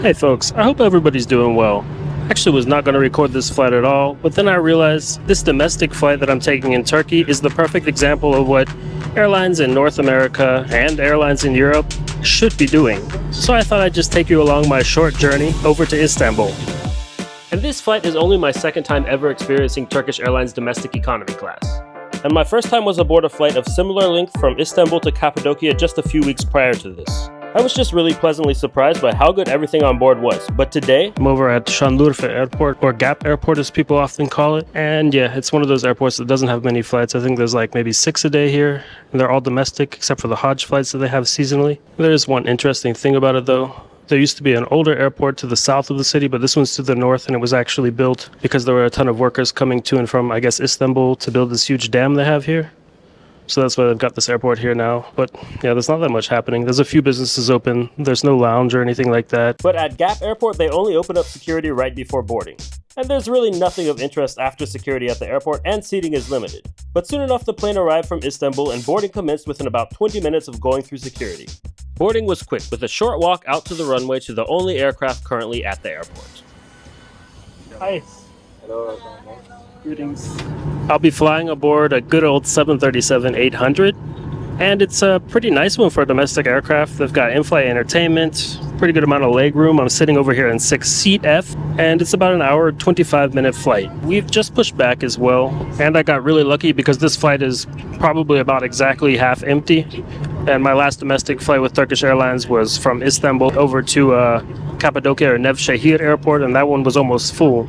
Hey folks, I hope everybody's doing well. Actually was not going to record this flight at all, but then I realized this domestic flight that I'm taking in Turkey is the perfect example of what airlines in North America and airlines in Europe should be doing. So I thought I'd just take you along my short journey over to Istanbul. And this flight is only my second time ever experiencing Turkish Airlines domestic economy class. And my first time was aboard a flight of similar length from Istanbul to Cappadocia just a few weeks prior to this. I was just really pleasantly surprised by how good everything on board was. But today, I'm over at Şanlıurfa Airport, or Gap Airport as people often call it. And yeah, it's one of those airports that doesn't have many flights. I think there's like maybe 6 a day here. And they're all domestic, except for the Hajj flights that they have seasonally. There is one interesting thing about it though. There used to be an older airport to the south of the city, but this one's to the north, and it was actually built because there were a ton of workers coming to and from, I guess, Istanbul to build this huge dam they have here. So that's why they've got this airport here now. But yeah, there's not that much happening. There's a few businesses open. There's no lounge or anything like that. But at Gap Airport, they only open up security right before boarding. And there's really nothing of interest after security at the airport, and seating is limited. But soon enough, the plane arrived from Istanbul and boarding commenced within about 20 minutes of going through security. Boarding was quick, with a short walk out to the runway to the only aircraft currently at the airport. Hi. Hello. Greetings. I'll be flying aboard a good old 737-800, and it's a pretty nice one for a domestic aircraft. They've got in-flight entertainment, pretty good amount of leg room. I'm sitting over here in 6-seat F, and it's about an hour, 25-minute flight. We've just pushed back as well, and I got really lucky because this flight is probably about exactly half empty. And my last domestic flight with Turkish Airlines was from Istanbul over to Cappadocia or Nevşehir Airport, and that one was almost full.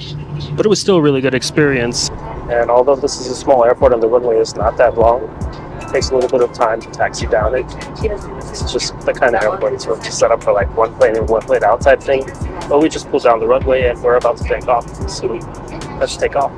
But it was still a really good experience. And although this is a small airport and the runway is not that long, it takes a little bit of time to taxi down it. It's just the kind of airport it's just set up for like one plane in, one plane out type thing. But we just pulled down the runway and we're about to take off. So let's take off.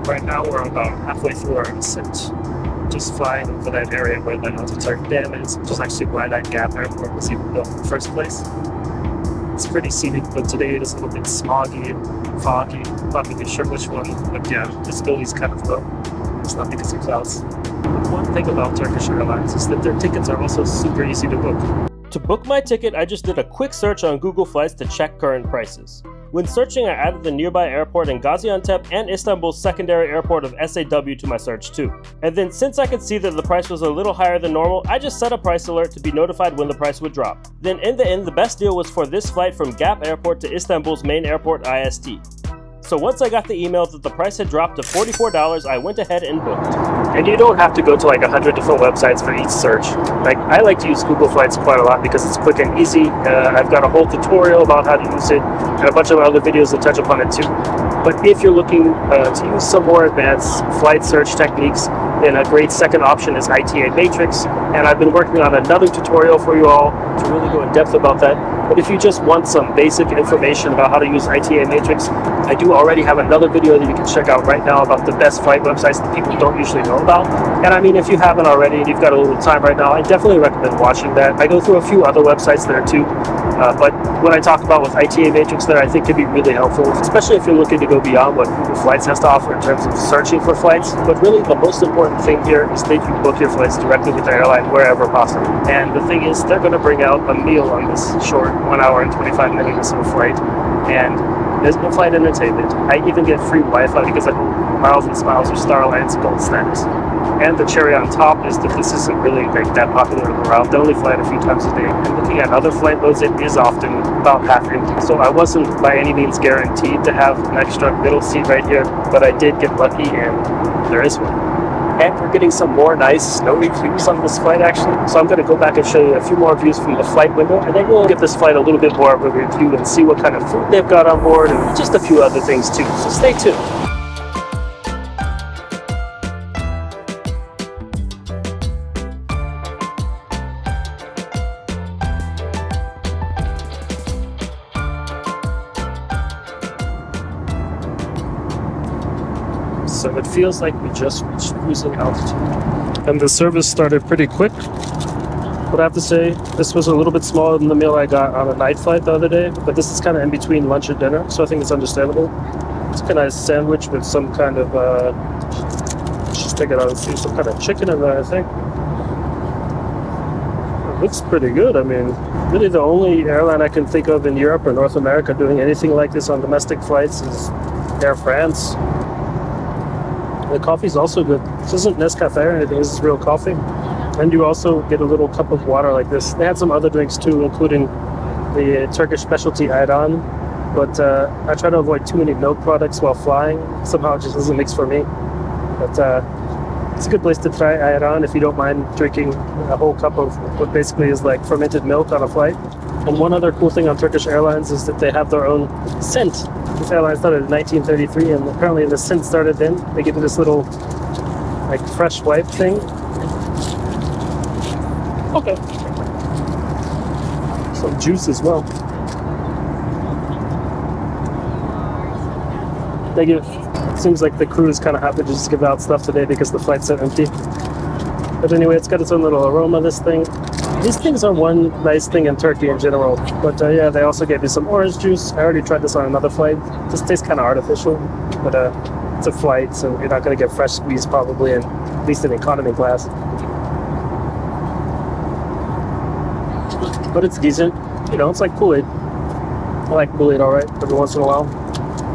Right now we're about halfway through our descent, just flying over that area where the Turk Dam is, which is actually why that Gap Airport was even built in the first place. It's pretty scenic, but today it is a little bit smoggy and foggy. I'm not really sure which one, but yeah, visibility's kind of low. It's not because of clouds. But one thing about Turkish Airlines is that their tickets are also super easy to book. To book my ticket, I just did a quick search on Google Flights to check current prices. When searching, I added the nearby airport in Gaziantep and Istanbul's secondary airport of SAW to my search too. And then since I could see that the price was a little higher than normal, I just set a price alert to be notified when the price would drop. Then in the end, the best deal was for this flight from Gap Airport to Istanbul's main airport IST. So once I got the email that the price had dropped to $44, I went ahead and booked. And you don't have to go to like 100 different websites for each search. Like, I like to use Google Flights quite a lot because it's quick and easy. I've got a whole tutorial about how to use it and a bunch of other videos that touch upon it too. But if you're looking to use some more advanced flight search techniques, then a great second option is ITA Matrix. And I've been working on another tutorial for you all to really go in depth about that. But if you just want some basic information about how to use ITA Matrix, I do already have another video that you can check out right now about the best flight websites that people don't usually know about. And I mean, if you haven't already and you've got a little time right now, I definitely recommend watching that. I go through a few other websites there too. But what I talk about with ITA Matrix there, I think can be really helpful, especially if you're looking to go beyond what Google Flights has to offer in terms of searching for flights. But really the most important thing here is that you book your flights directly with the airline wherever possible. And the thing is, they're going to bring out a meal on this short 1 hour and 25 minutes of flight. And there's no flight entertainment. I even get free Wi-Fi because I hold Miles and Smiles or Star Alliance Gold status. And the cherry on top is that this isn't really like that popular of a route. They only fly it a few times a day. And looking at other flight modes, it is often about half empty. So I wasn't by any means guaranteed to have an extra middle seat right here, but I did get lucky and there is one. And we're getting some more nice snowy views on this flight actually. So I'm going to go back and show you a few more views from the flight window, and then we'll give this flight a little bit more of a review and see what kind of food they've got on board and just a few other things too. So stay tuned. So it feels like we just reached cruising altitude. And the service started pretty quick. But I have to say, this was a little bit smaller than the meal I got on a night flight the other day. But this is kind of in between lunch and dinner, so I think it's understandable. It's a nice sandwich with some kind of, just take it out and see, some kind of chicken in there, I think. It looks pretty good. I mean, really the only airline I can think of in Europe or North America doing anything like this on domestic flights is Air France. The coffee's also good. This isn't Nescafe or anything, this is real coffee. And you also get a little cup of water like this. They had some other drinks too, including the Turkish specialty ayran. But I try to avoid too many milk products while flying. Somehow it just doesn't mix for me. But it's a good place to try ayran if you don't mind drinking a whole cup of what basically is like fermented milk on a flight. And one other cool thing on Turkish Airlines is that they have their own scent. This airline started in 1933, and apparently the scent started then. They give you this little like fresh wipe thing. Okay. Some juice as well. Thank you. Seems like the crew is kind of happy to just give out stuff today because the flights are empty. But anyway, it's got its own little aroma, this thing. These things are one nice thing in Turkey in general. But yeah, they also gave me some orange juice. I already tried this on another flight. This tastes kind of artificial. But it's a flight, so you're not going to get fresh squeeze probably, at least in economy class. But it's decent. You know, it's like Kool-Aid. I like Kool-Aid alright every once in a while.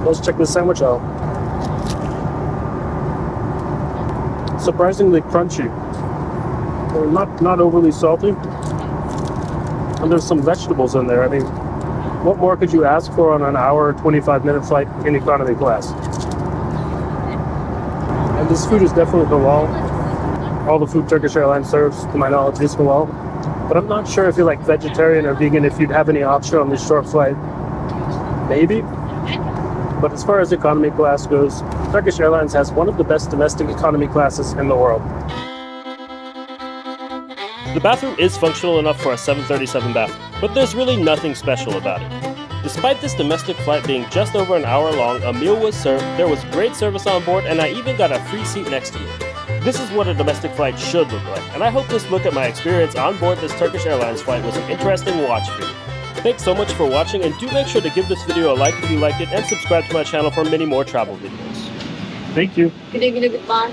Let's check this sandwich out. Surprisingly crunchy. Not overly salty. And there's some vegetables in there. I mean, what more could you ask for on an hour, 25-minute flight in economy class? And this food is definitely halal. All the food Turkish Airlines serves, to my knowledge, is halal. But I'm not sure if you're like vegetarian or vegan, if you'd have any option on this short flight. Maybe. But as far as economy class goes, Turkish Airlines has one of the best domestic economy classes in the world. The bathroom is functional enough for a 737 bathroom, but there's really nothing special about it. Despite this domestic flight being just over an hour long, a meal was served, there was great service on board, and I even got a free seat next to me. This is what a domestic flight should look like, and I hope this look at my experience on board this Turkish Airlines flight was an interesting watch for you. Thanks so much for watching, and do make sure to give this video a like if you liked it, and subscribe to my channel for many more travel videos. Thank you. Güle güle, goodbye.